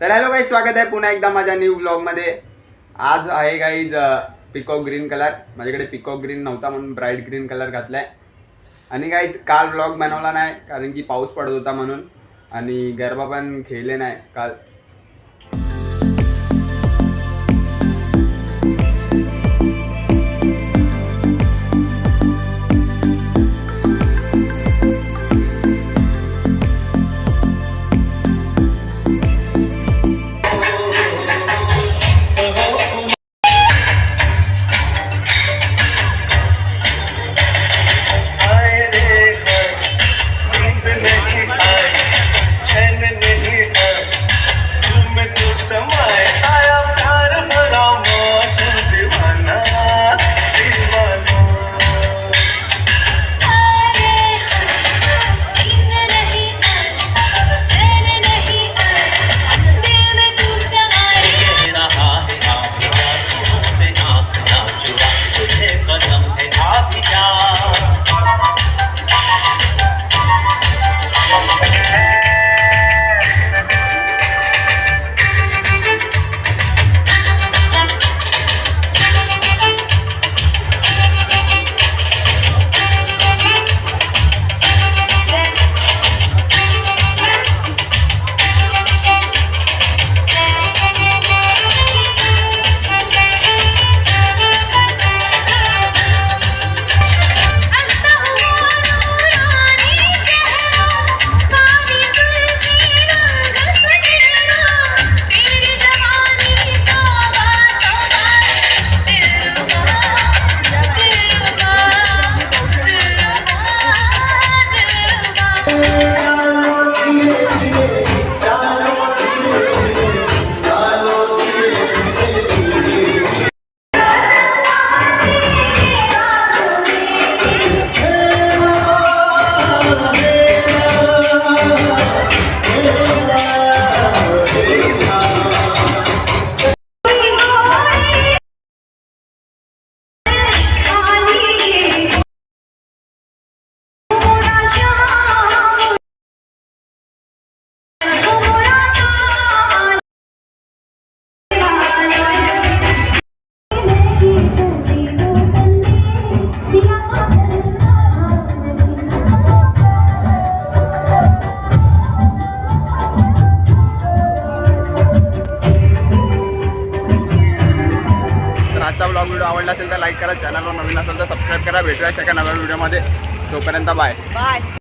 तर hello guys, स्वागत आहे पुन्हा एकदा माझ्या न्यू व्लॉगमध्ये. आज आहे गाईज पिकॉक ग्रीन कलर. माझ्याकडे पिकॉक ग्रीन नव्हता म्हणून ब्राईट ग्रीन कलर घातलाय. आणि गाईज काल व्लॉग बनवला नाही कारण की पाऊस पडत होता म्हणून, आणि गरबा पण खेळले नाही काल. आजचा ब्लॉग व्हिडिओ आवडला असेल तर लाईक करा, चॅनलवर नवीन असेल तर सबस्क्राईब करा. भेटूया एका नव्या व्हिडिओमध्ये. तोपर्यंत बाय.